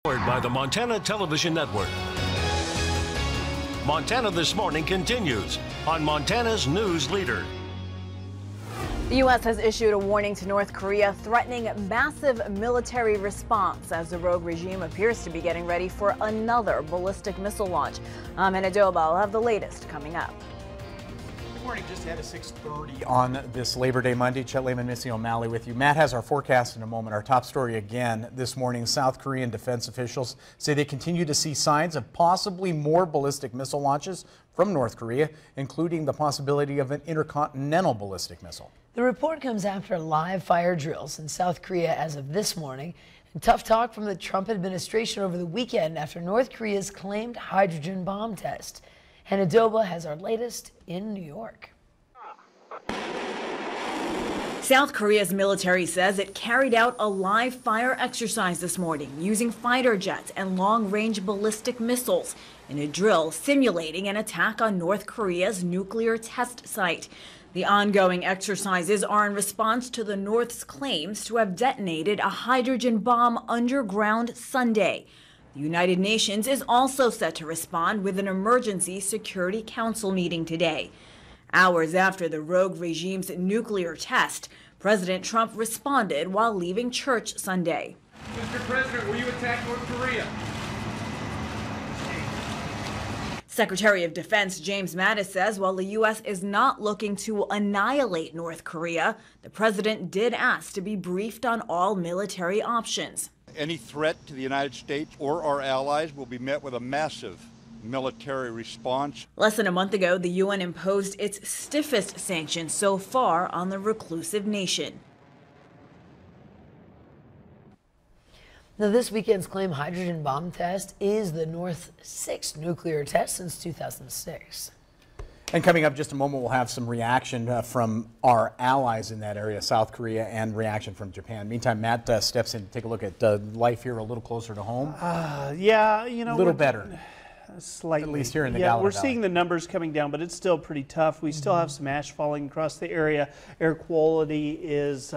By the Montana Television Network. Montana This Morning continues on Montana's News Leader. The U.S. has issued a warning to North Korea threatening massive military response as the rogue regime appears to be getting ready for another ballistic missile launch. I'm Hannah Doba. I'll have the latest coming up. Good morning. Just ahead of 6:30 on this Labor Day Monday. Chet Lehman, Missy O'Malley with you. Matt has our forecast in a moment. Our top story again this morning. South Korean defense officials say they continue to see signs of possibly more ballistic missile launches from North Korea, including the possibility of an intercontinental ballistic missile. The report comes after live fire drills in South Korea as of this morning, and tough talk from the Trump administration over the weekend after North Korea's claimed hydrogen bomb test. Hannah Doba has our latest in New York. South Korea's military says it carried out a live fire exercise this morning using fighter jets and long-range ballistic missiles in a drill simulating an attack on North Korea's nuclear test site. The ongoing exercises are in response to the North's claims to have detonated a hydrogen bomb underground Sunday. The United Nations is also set to respond with an emergency Security Council meeting today. Hours after the rogue regime's nuclear test, President Trump responded while leaving church Sunday. Mr. President, will you attack North Korea? Secretary of Defense James Mattis says while the U.S. is not looking to annihilate North Korea, the president did ask to be briefed on all military options. Any threat to the United States or our allies will be met with a massive military response. Less than a month ago, the UN imposed its stiffest sanctions so far on the reclusive nation. Now, this weekend's claimed hydrogen bomb test is the North's sixth nuclear test since 2006. And coming up just a moment, we'll have some reaction from our allies in that area, South Korea, and reaction from Japan. Meantime, Matt steps in to take a look at life here a little closer to home. Yeah, you know, a little better. Slightly. At least here in the We're Valley. seeing the numbers coming down, but it's still pretty tough. We still have some ash falling across the area. Air quality is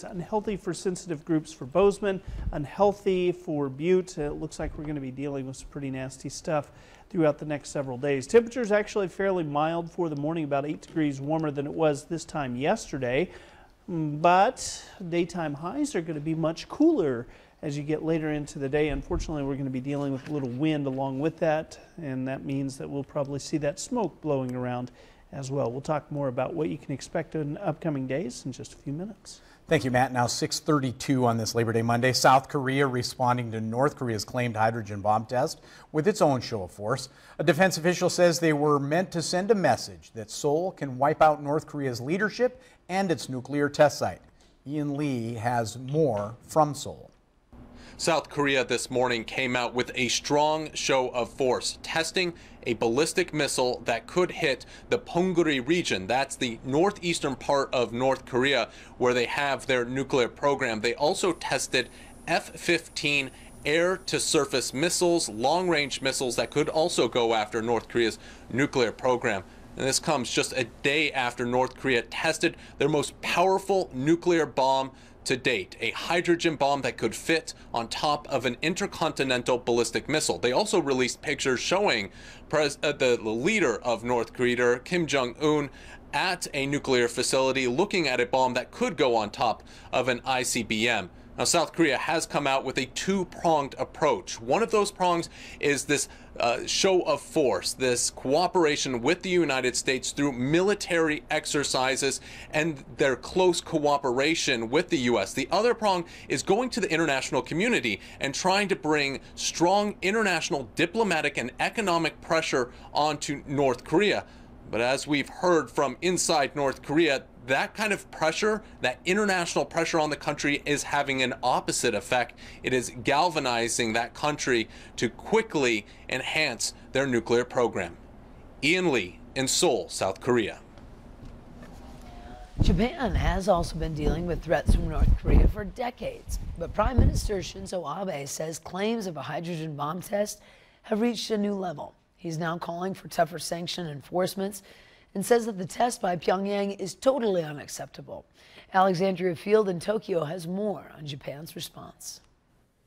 unhealthy for sensitive groups for Bozeman, unhealthy for Butte. It looks like we're going to be dealing with some pretty nasty stuff throughout the next several days. Temperatures actually fairly mild for the morning, about 8 degrees warmer than it was this time yesterday, but daytime highs are going to be much cooler as you get later into the day. Unfortunately, we're going to be dealing with a little wind along with that, and that means that we'll probably see that smoke blowing around as well. We'll talk more about what you can expect in upcoming days in just a few minutes. Thank you, Matt. Now 6:32 on this Labor Day Monday. South Korea responding to North Korea's claimed hydrogen bomb test with its own show of force. A defense official says they were meant to send a message that Seoul can wipe out North Korea's leadership and its nuclear test site. Ian Lee has more from Seoul. South Korea this morning came out with a strong show of force, testing a ballistic missile that could hit the Ponguri region. That's the northeastern part of North Korea where they have their nuclear program. They also tested F-15 air-to-surface missiles, long-range missiles that could also go after North Korea's nuclear program. And this comes just a day after North Korea tested their most powerful nuclear bomb to date, a hydrogen bomb that could fit on top of an intercontinental ballistic missile. They also released pictures showing the leader of North Korea, Kim Jong-un, at a nuclear facility looking at a bomb that could go on top of an ICBM. Now, South Korea has come out with a two-pronged approach. One of those prongs is this show of force, this cooperation with the United States through military exercises and their close cooperation with the U.S. The other prong is going to the international community and trying to bring strong international diplomatic and economic pressure onto North Korea. But as we've heard from inside North Korea, that kind of pressure, that international pressure on the country is having an opposite effect. It is galvanizing that country to quickly enhance their nuclear program. Ian Lee in Seoul, South Korea. Japan has also been dealing with threats from North Korea for decades, but Prime Minister Shinzo Abe says claims of a hydrogen bomb test have reached a new level. He's now calling for tougher sanction enforcements and says that the test by Pyongyang is totally unacceptable. Alexandria Field in Tokyo has more on Japan's response.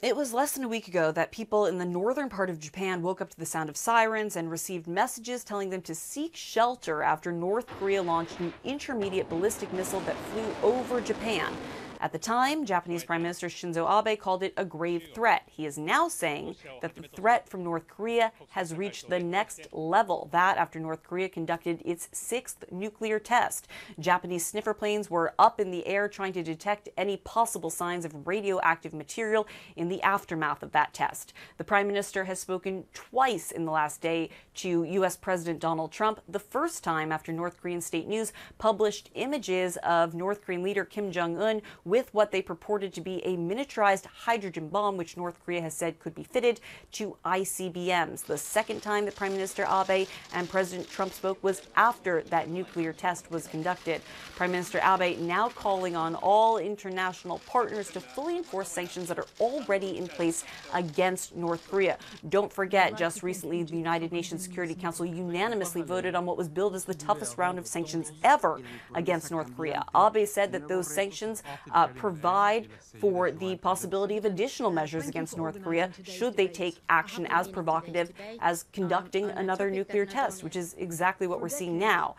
It was less than a week ago that people in the northern part of Japan woke up to the sound of sirens and received messages telling them to seek shelter after North Korea launched an intermediate ballistic missile that flew over Japan. At the time, Japanese Prime Minister Shinzo Abe called it a grave threat. He is now saying that the threat from North Korea has reached the next level. That after North Korea conducted its 6th nuclear test. Japanese sniffer planes were up in the air trying to detect any possible signs of radioactive material in the aftermath of that test. The Prime Minister has spoken twice in the last day to U.S. President Donald Trump, the first time after North Korean state news published images of North Korean leader Kim Jong-un with what they purported to be a miniaturized hydrogen bomb, which North Korea has said could be fitted to ICBMs. The second time that Prime Minister Abe and President Trump spoke was after that nuclear test was conducted. Prime Minister Abe now calling on all international partners to fully enforce sanctions that are already in place against North Korea. Don't forget, just recently, the United Nations Security Council unanimously voted on what was billed as the toughest round of sanctions ever against North Korea. Abe said that those sanctions provide for the possibility of additional measures against North Korea should they take action as provocative as conducting another nuclear test, which is exactly what we're seeing now.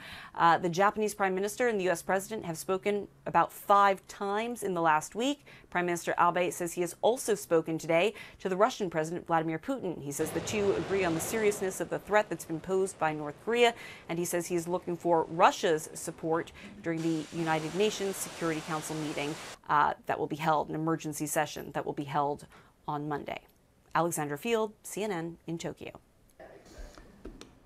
The Japanese Prime Minister and the U.S. President have spoken about 5 times in the last week. Prime Minister Abe says he has also spoken today to the Russian President Vladimir Putin. He says the two agree on the seriousness of the threat that's been posed by North Korea, and he says he is looking for Russia's support during the United Nations Security Council meeting that will be held, an emergency session that will be held on Monday. Alexandra Field, CNN in Tokyo.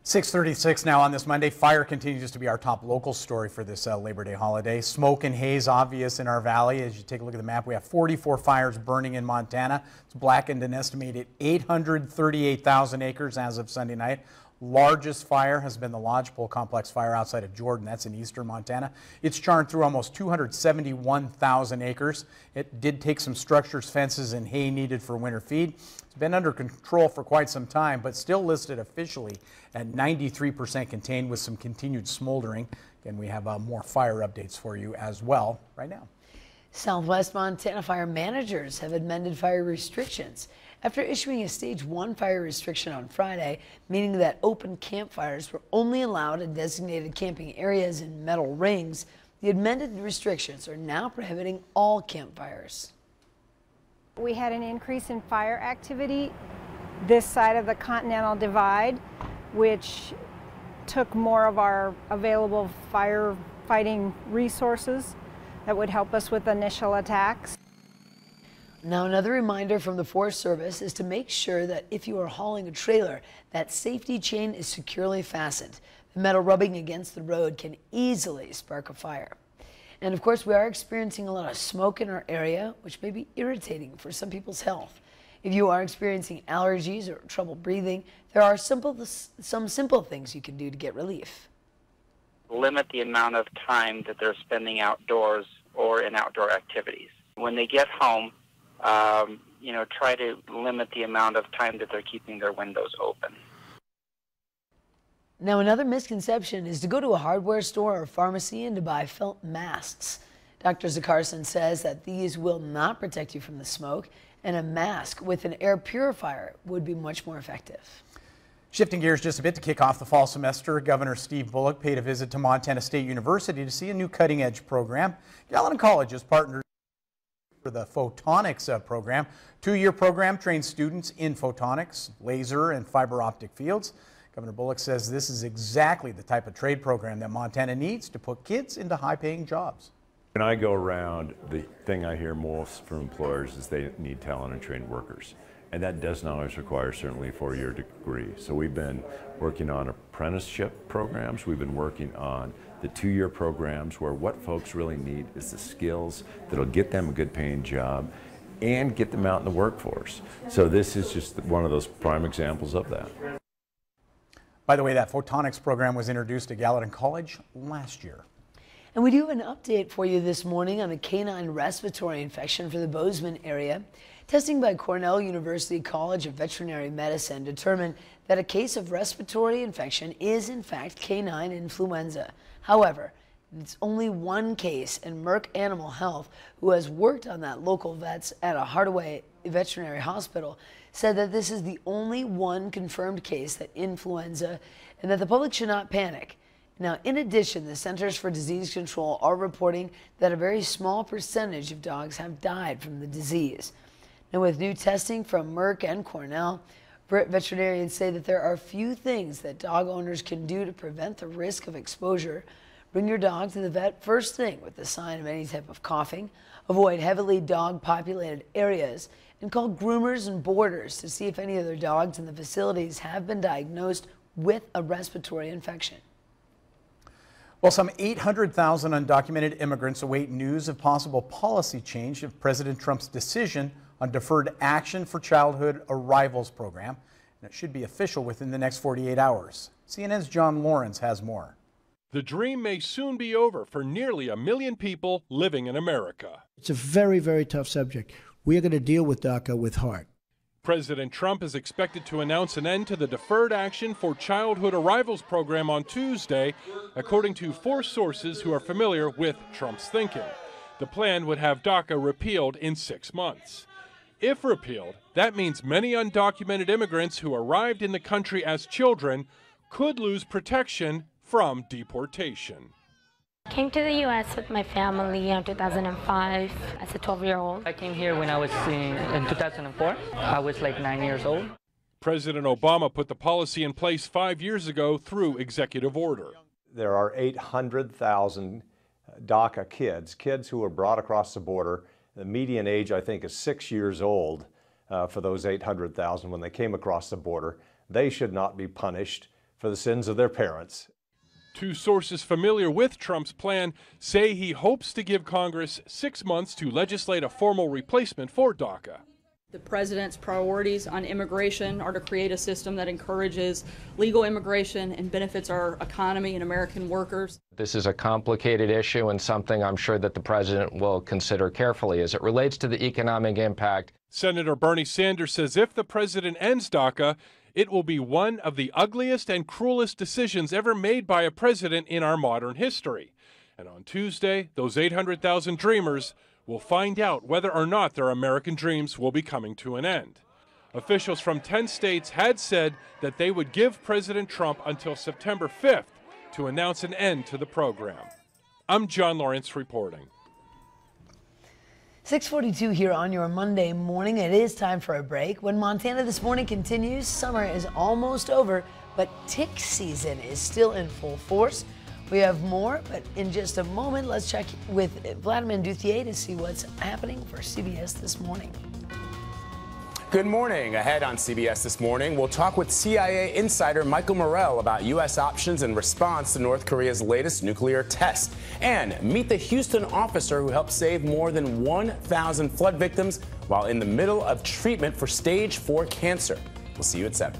6:36 now on this Monday. Fire continues to be our top local story for this Labor Day holiday. Smoke and haze obvious in our valley. As you take a look at the map, we have 44 fires burning in Montana. It's blackened an estimated 838,000 acres as of Sunday night. Largest fire has been the Lodgepole Complex fire outside of Jordan. That's in eastern Montana. It's charred through almost 271,000 acres. It did take some structures, fences, and hay needed for winter feed. It's been under control for quite some time, but still listed officially at 93% contained with some continued smoldering. Again, we have more fire updates for you as well right now. Southwest Montana fire managers have amended fire restrictions after issuing a stage 1 fire restriction on Friday, meaning that open campfires were only allowed in designated camping areas in metal rings. The amended restrictions are now prohibiting all campfires. We had an increase in fire activity this side of the Continental Divide, which took more of our available firefighting resources that would help us with initial attacks. Now, another reminder from the Forest Service is to make sure that if you are hauling a trailer, that safety chain is securely fastened. The metal rubbing against the road can easily spark a fire. And of course, we are experiencing a lot of smoke in our area, which may be irritating for some people's health. If you are experiencing allergies or trouble breathing, there are some simple things you can do to get relief. Limit the amount of time that they're spending outdoors or in outdoor activities. When they get home, try to limit the amount of time that they're keeping their windows open. Now, another misconception is to go to a hardware store or pharmacy and to buy felt masks. Dr. Zakarson says that these will not protect you from the smoke, and a mask with an air purifier would be much more effective. Shifting gears just a bit to kick off the fall semester, Governor Steve Bullock paid a visit to Montana State University to see a new cutting-edge program. Gallatin College has partnered for the photonics program. 2-year program trains students in photonics, laser, and fiber optic fields. Governor Bullock says this is exactly the type of trade program that Montana needs to put kids into high-paying jobs. When I go around, the thing I hear most from employers is they need talent and trained workers. And that does not always require certainly a 4-year degree. So we've been working on apprenticeship programs. We've been working on the 2-year programs where what folks really need is the skills that'll get them a good paying job and get them out in the workforce. So this is just one of those prime examples of that. By the way, that photonics program was introduced at Gallatin College last year. And we do have an update for you this morning on the canine respiratory infection for the Bozeman area. Testing by Cornell University College of Veterinary Medicine determined that a case of respiratory infection is in fact canine influenza. However, It's only one case, and Merck Animal Health, who has worked on that local vets at a Hardaway veterinary hospital, said that this is the only one confirmed case that influenza and that the public should not panic. Now, in addition, the Centers for Disease Control are reporting that a very small percentage of dogs have died from the disease. Now, with new testing from Merck and Cornell, veterinarians say that there are few things that dog owners can do to prevent the risk of exposure. Bring your dog to the vet first thing with the sign of any type of coughing. Avoid heavily dog-populated areas, and call groomers and boarders to see if any of their dogs in the facilities have been diagnosed with a respiratory infection. Well, some 800,000 undocumented immigrants await news of possible policy change of President Trump's decision on deferred action for childhood arrivals program, and it should be official within the next 48 hours. CNN's John Lawrence has more. The dream may soon be over for nearly 1 million people living in America. It's a very, very tough subject. We are going to deal with DACA with heart. President Trump is expected to announce an end to the Deferred Action for Childhood Arrivals program on Tuesday, according to 4 sources who are familiar with Trump's thinking. The plan would have DACA repealed in 6 months. If repealed, that means many undocumented immigrants who arrived in the country as children could lose protection from deportation. I came to the U.S. with my family in 2005 as a 12-year-old. I came here when I was in 2004. I was like 9 years old. President Obama put the policy in place 5 years ago through executive order. There are 800,000 DACA kids who were brought across the border. The median age, I think, is 6 years old for those 800,000 when they came across the border. They should not be punished for the sins of their parents. 2 sources familiar with Trump's plan say he hopes to give Congress 6 months to legislate a formal replacement for DACA. The president's priorities on immigration are to create a system that encourages legal immigration and benefits our economy and American workers. This is a complicated issue and something I'm sure that the president will consider carefully as it relates to the economic impact. Senator Bernie Sanders says if the president ends DACA, it will be one of the ugliest and cruelest decisions ever made by a president in our modern history. And on Tuesday, those 800,000 dreamers will find out whether or not their American dreams will be coming to an end. Officials from 10 states had said that they would give President Trump until September 5th to announce an end to the program. I'm John Lawrence reporting. 6:42 here on your Monday morning. It is time for a break. When Montana This Morning continues, summer is almost over, but tick season is still in full force. We have more, but in just a moment, let's check with Vladimir Duthier to see what's happening for CBS This Morning. Good morning. Ahead on CBS This Morning, we'll talk with CIA insider Michael Morell about U.S. options in response to North Korea's latest nuclear test. And meet the Houston officer who helped save more than 1,000 flood victims while in the middle of treatment for stage 4 cancer. We'll see you at 7.